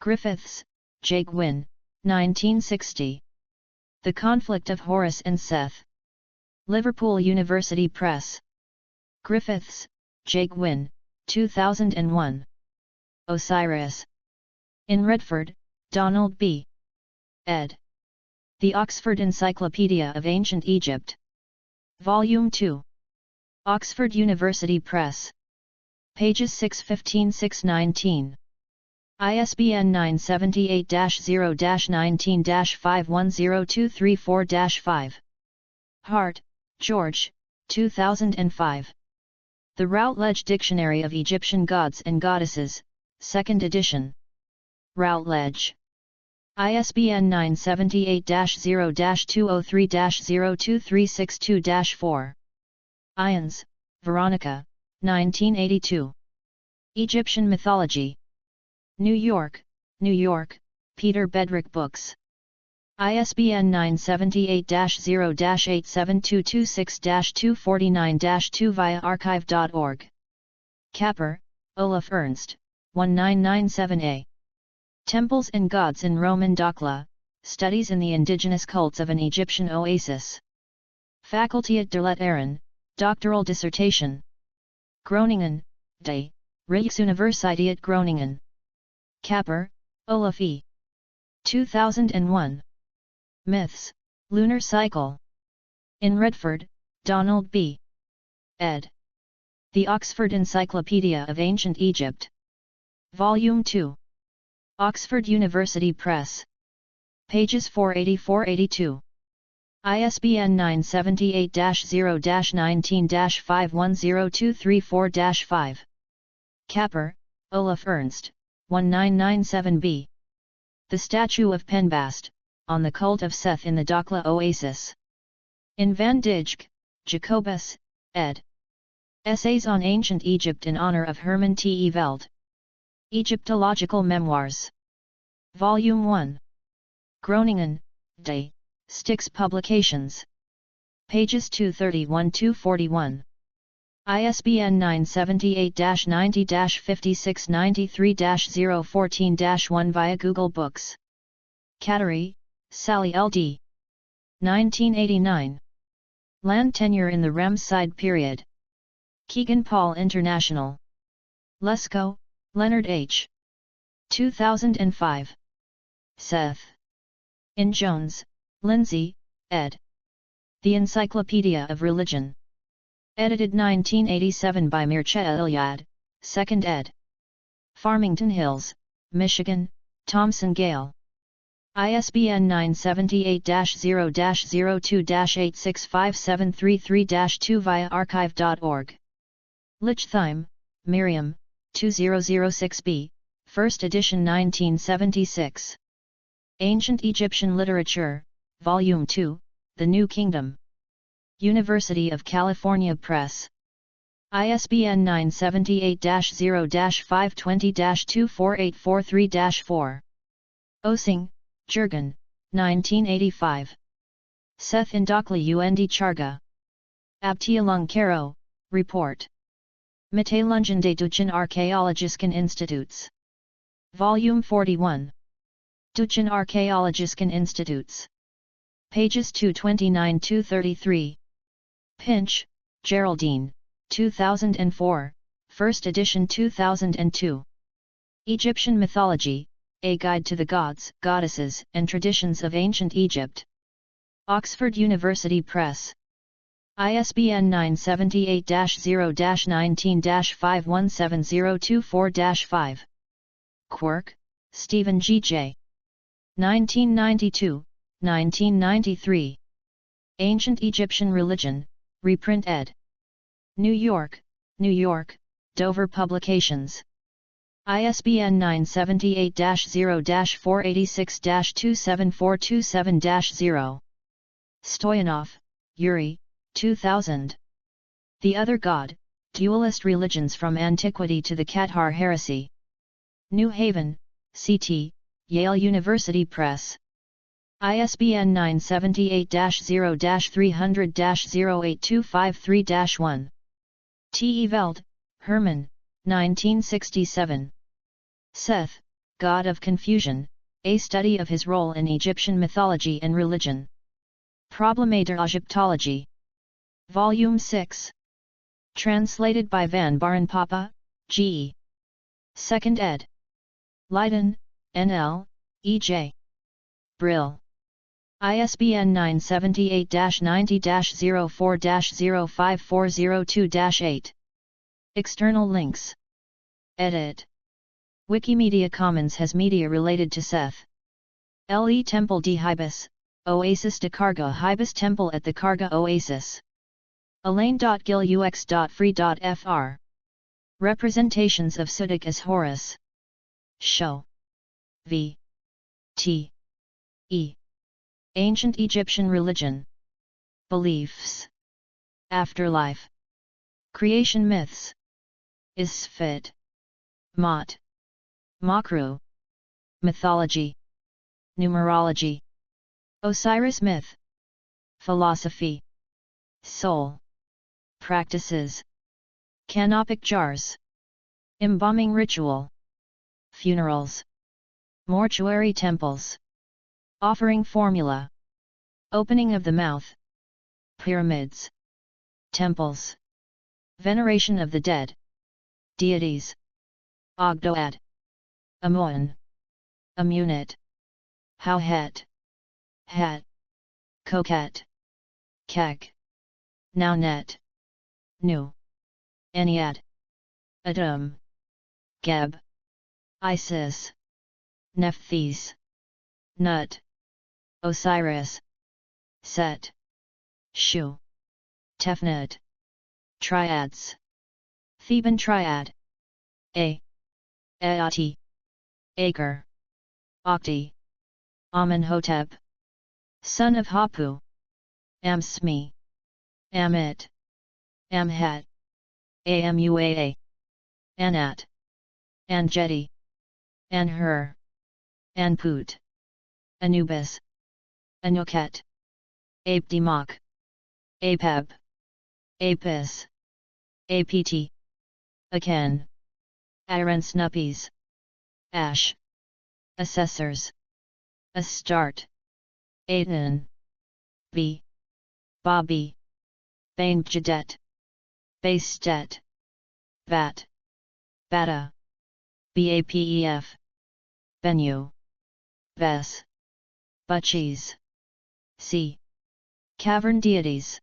A: Griffiths, J. Gwyn, 1960. The Conflict of Horus and Seth. Liverpool University Press. Griffiths, J. Gwyn, 2001. Osiris. In Redford, Donald B. ed. The Oxford Encyclopedia of Ancient Egypt. Volume 2. Oxford University Press. Pages 615-619. ISBN 978-0-19-510234-5. Hart, George, 2005. The Routledge Dictionary of Egyptian Gods and Goddesses, 2nd edition. Routledge. ISBN 978-0-203-02362-4. Ions, Veronica, 1982. Egyptian Mythology. New York, New York, Peter Bedrick Books. ISBN 978-0-87226-249-2 via archive.org. Kapper, Olaf Ernst, 1997a. Temples and Gods in Roman Dakhla, Studies in the Indigenous Cults of an Egyptian Oasis. Faculteit der Letteren, doctoral dissertation. Groningen, De Rijksuniversiteit Groningen. Kapper, Olaf E. 2001. Myths, Lunar Cycle. In Redford, Donald B. ed. The Oxford Encyclopedia of Ancient Egypt. Volume 2. Oxford University Press. Pages 480-482. ISBN 978-0-19-510234-5. Kapper, Olaf Ernst, 1997b. The Statue of Penbast, on the Cult of Seth in the Dakhla Oasis. In Van Dijck, Jacobus, ed. Essays on Ancient Egypt in honor of Hermann T. Eveld. Egyptological Memoirs. Volume 1. Groningen, Day, Styx Publications. Pages 231-241. ISBN 978-90-5693-014-1 via Google Books. Kateri, Sally L.D. 1989. Land tenure in the Ramesside period. Kegan Paul International. Lesko, Leonard H. 2005. Seth. In Jones, Lindsay, ed. The Encyclopedia of Religion. Edited 1987 by Mircea Eliade, 2nd ed. Farmington Hills, Michigan, Thomson Gale. ISBN 978-0-02-865733-2 via archive.org. Lichtheim, Miriam, 2006b, 1st edition 1976. Ancient Egyptian Literature, Volume 2, The New Kingdom. University of California Press. ISBN 978-0-520-24843-4. Osing, Jurgen, 1985. Seth Indakli und Charga. Abteilung Karo, Report. Mitteilungen des Deutschen Archäologischen Instituts. Volume 41. Deutschen Archäologischen Instituts. Pages 229-233. Pinch, Geraldine, 2004, 1st edition 2002. Egyptian Mythology, A Guide to the Gods, Goddesses, and Traditions of Ancient Egypt. Oxford University Press. ISBN 978-0-19-517024-5. Quirk, Stephen G. J. 1992, 1993. Ancient Egyptian Religion, reprint ed. New York, New York, Dover Publications. ISBN 978-0-486-27427-0. Stoyanov, Yuri, 2000. The Other God, Dualist Religions from Antiquity to the Qatar Heresy. New Haven, CT, Yale University Press. ISBN 978-0-300-08253-1. T. Eveld, Hermann, 1967. Seth, God of Confusion, A Study of His Role in Egyptian Mythology and Religion. Problème der Egyptologie. Volume 6. Translated by Van Baren Papa, G. 2nd ed. Leiden, N.L., E.J. Brill. ISBN 978-90-04-05402-8. External links. Edit. Wikimedia Commons has media related to Seth. Le Temple de Hybis, Oasis de Karga Hybis Temple at the Karga Oasis. Elaine.gilux.free.fr. Representations of Sudik as Horus. Show. V. T. E. Ancient Egyptian Religion. Beliefs. Afterlife. Creation Myths. Isfit. Mot. Makru. Mythology. Numerology. Osiris myth. Philosophy. Soul. Practices. Canopic jars. Embalming ritual. Funerals. Mortuary temples. Offering formula. Opening of the mouth. Pyramids. Temples. Veneration of the dead. Deities. Ogdoad. Amoan. Amunit. Howhet. Het. Coquette. Kek. Naunet. Nu. Ennead. Adam. Geb. Isis. Nephthys. Nut. Osiris. Set. Shu. Tefnut. Triads. Theban triad. Aati. Acre. Okti. Amenhotep. Son of Hapu. Amsmi. Amit. Amhet. Amuaa, Anat, Anjeti, Anhur, Anput, Anubis, Anuket, Apdemoc, Apeb, Apis, Apt, Aken, Arensnuppies, Ash, Assessors, Astart, Aten, B, Bobby, Bainjadet, Bastet, Bat, Bata, Bapef, Bennu, Bes, Butchies, C. Cavern deities,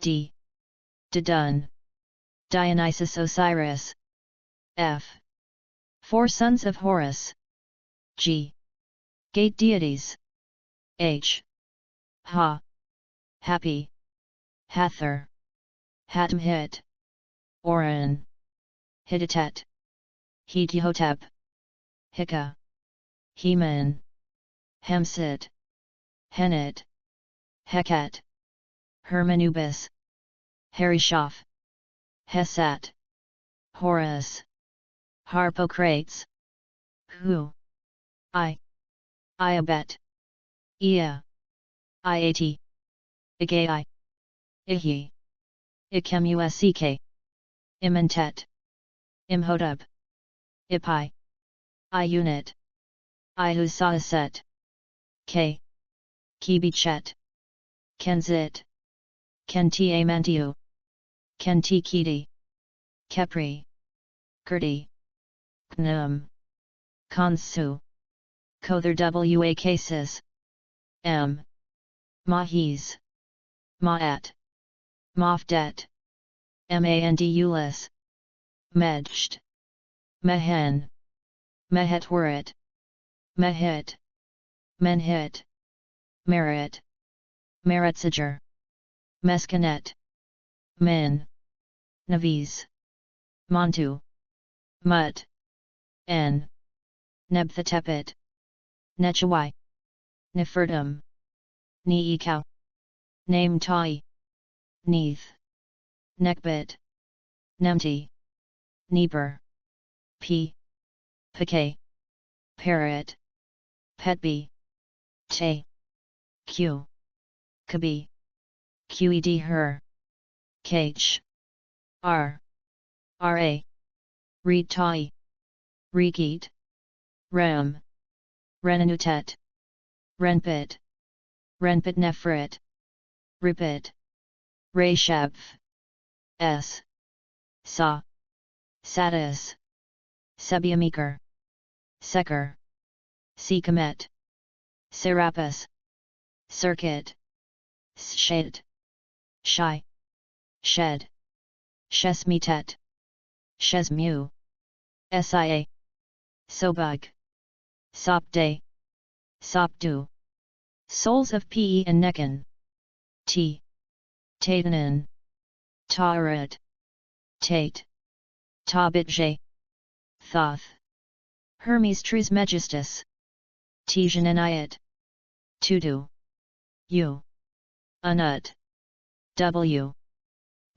A: D. Didun, Dionysus Osiris, F. Four sons of Horus, G. Gate deities, H. Ha, Happy, Hathor, Hatmhit, Oran, Hittite, Hetihotep, Hika, Heman, Hemsit, Henit, Heket, Hermanubis, Harishaph, Hesat, Horus, Harpocrates, Hu, Iabet, Ea, Iat, Igai, Ihi, Ikemusk, Imentet, Imhotep, Ipai, Iunit, Ihusaset, K. Kibichet, Kenzit, Kentiamantiu, Kentikiti, Kepri, Kurdi, Gnum, Kansu, Kother Wa cases, M. Mahis, Maat, Mafdet, Mandulis, Medjt, Mehen, Mehetwarit, Mehit, Menhit, Merit, Meretsager, Meskanet, Min, Naviz, Montu, Mut, N, Nebthetepet, Nechawai, Nefertum, Neekau, Name Tai, Neith, Nekbit, Nemti, Neeper, P, Pk, Parrot, Petbi, Te, Q, Kabi, Qed her, Kach, R, Ra, Reed Tai, Regeet, Ram, Renanutet, Renpit, Renpit Nefrit, Ripit, Rashab, S, Sa, Satis, Sebiamekar, Seker, Sekamet, Serapis, Circuit, Shed, Shai, Shed, Shesmetet, Shesmu, Sia, Sobug, Sopday, Sopdu, Souls of Pe and Nekan, T, Taitanen, Taurat, Tate, Tabitje, Thoth, Hermes Trismegistus, Tijaneniat, Tudu, U, Unut, W,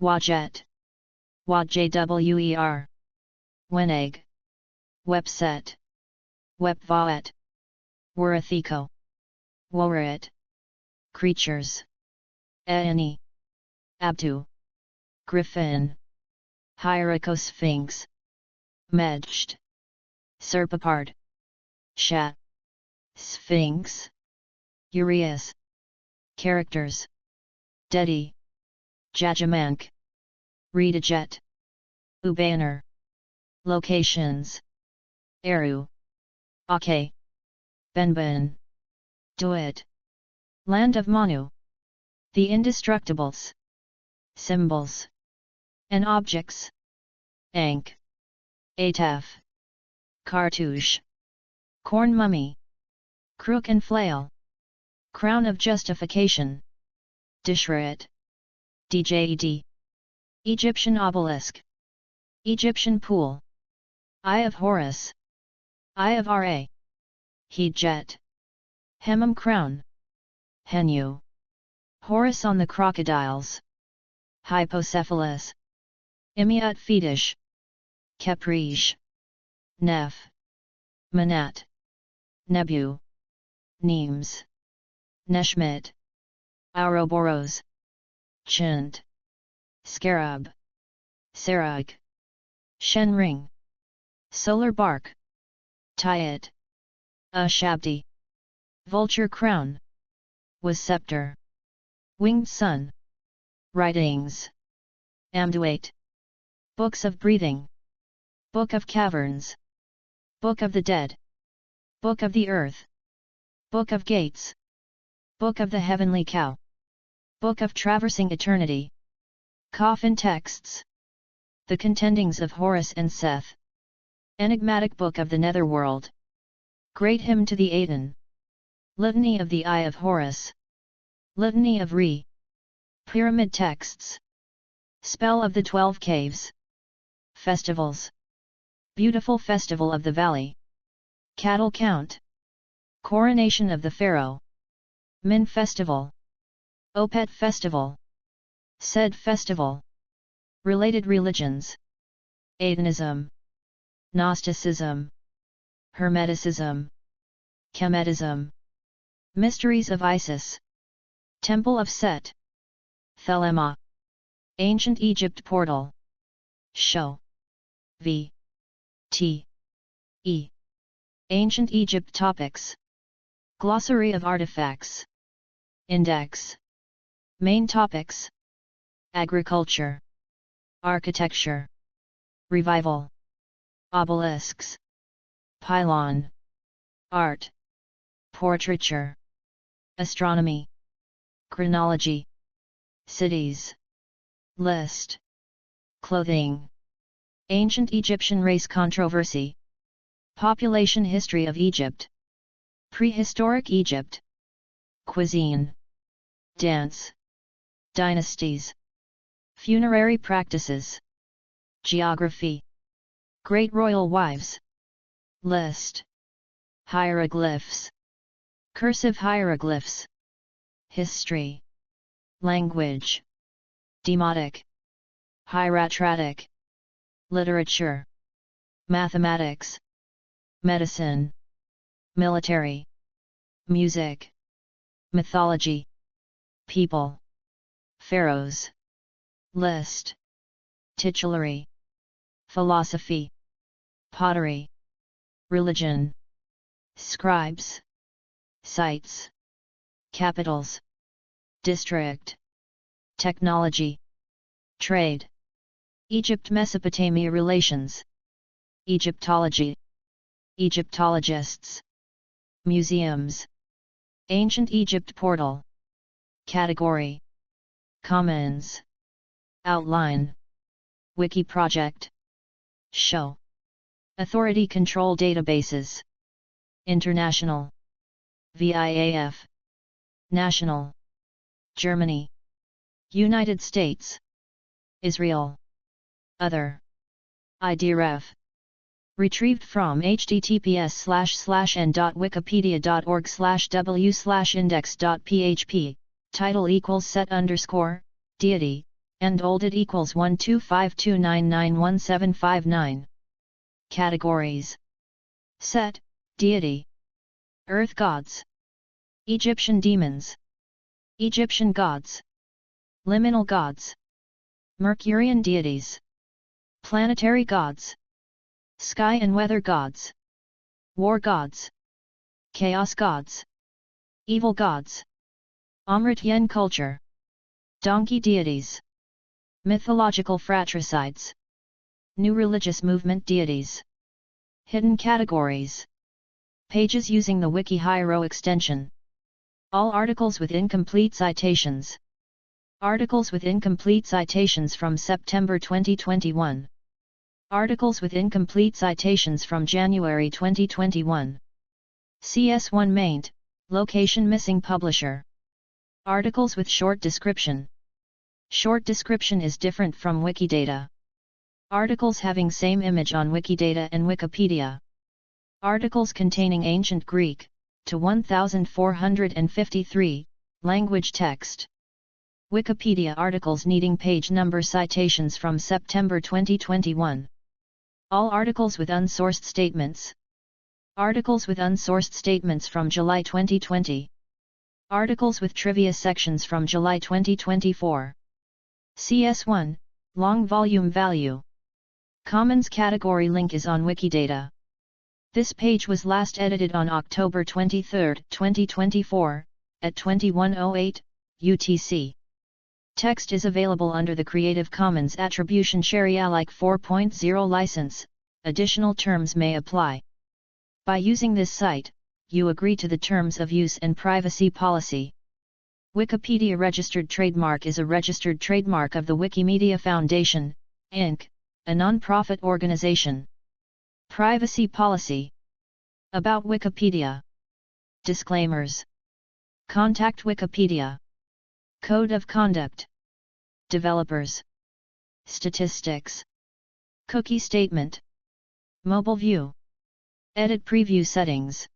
A: Wajet, Wajwer, Weneg, Webset, Webvaet, Warathiko, Worit, Creatures, Aani, Abtu, Griffin, Hierarchosphinx, Medjt, Serpapard, Shat, Sphinx, Urias, Characters, Dedi, Jajamank, Redajet, Ubaner, Locations, Eru, Ake, Benben, Duet, Land of Manu, The Indestructibles, Symbols, and Objects, Ankh, Ataf, Cartouche, Corn Mummy, Crook and Flail, Crown of Justification, Dishrat, Djed, Egyptian Obelisk, Egyptian Pool, Eye of Horus, Eye of Ra, Hejet, Hemam Crown, Henu, Horus on the Crocodiles, Hypocephalus, Imiat Fetish, Capriche, Nef, Manat, Nebu, Neems, Neshmit, Ouroboros, Chint, Scarab, Sarag, Shenring, Solar Bark, Tyet, Shabdi, Vulture Crown, Was Scepter, Winged Sun, Writings, Amduate, Books of Breathing, Book of Caverns, Book of the Dead, Book of the Earth, Book of Gates, Book of the Heavenly Cow, Book of Traversing Eternity, Coffin Texts, The Contendings of Horus and Seth, Enigmatic Book of the Netherworld, Great Hymn to the Aten, Litany of the Eye of Horus, Litany of Re, Pyramid Texts, Spell of the 12 Caves, Festivals, Beautiful Festival of the Valley, Cattle Count, Coronation of the Pharaoh, Min Festival, Opet Festival, Sed Festival, Related Religions, Atenism, Gnosticism, Hermeticism, Kemetism, Mysteries of Isis, Temple of Set, Thelema, Ancient Egypt Portal, Show, V, T, E, Ancient Egypt Topics, Glossary of Artifacts, Index, Main Topics, Agriculture, Architecture, Revival, Obelisks, Pylon, Art, Portraiture, Astronomy, Chronology, Cities, List, Clothing, Ancient Egyptian Race Controversy, Population History of Egypt, Prehistoric Egypt, Cuisine, Dance, Dynasties, Funerary Practices, Geography, Great Royal Wives, List, Hieroglyphs, Cursive Hieroglyphs, History, Language, Demotic, Hieratic, Literature, Mathematics, Medicine, Military, Music, Mythology, People, Pharaohs, List, Titulary, Philosophy, Pottery, Religion, Scribes, Sites, Capitals, District, Technology, Trade, Egypt-Mesopotamia Relations, Egyptology, Egyptologists, Museums, Ancient Egypt Portal, Category, Commons, Outline, Wiki Project, Show, Authority Control Databases, International, VIAF, National, Germany, United States, Israel, Other, IDREF. Retrieved from https://n.wikipedia.org/w/index.php, title equals set underscore, deity, and oldit equals 12529917559. Categories: Set, deity, earth gods, Egyptian demons, Egyptian gods, liminal gods, Mercurian deities, planetary gods, sky and weather gods, war gods, chaos gods, evil gods, Amrit Yen culture, donkey deities, mythological fratricides, new religious movement deities, hidden categories, pages using the Wiki Hiero extension, all articles with incomplete citations, articles with incomplete citations from September 2021. Articles with incomplete citations from January 2021. CS1 maint, location missing publisher. Articles with short description. Short description is different from Wikidata. Articles having same image on Wikidata and Wikipedia. Articles containing ancient Greek, to 1453, language text. Wikipedia articles needing page number citations from September 2021. All articles with unsourced statements. Articles with unsourced statements from July 2020. Articles with trivia sections from July 2024. CS1, long volume value. Commons category link is on Wikidata. This page was last edited on October 23, 2024, at 21:08 UTC. Text is available under the Creative Commons Attribution Share Alike 4.0 license. Additional terms may apply. By using this site, you agree to the terms of use and privacy policy. Wikipedia registered trademark is a registered trademark of the Wikimedia Foundation, Inc., a non-profit organization. Privacy policy. About Wikipedia. Disclaimers. Contact Wikipedia. Code of conduct. Developers. Statistics. Cookie statement. Mobile view. Edit preview settings.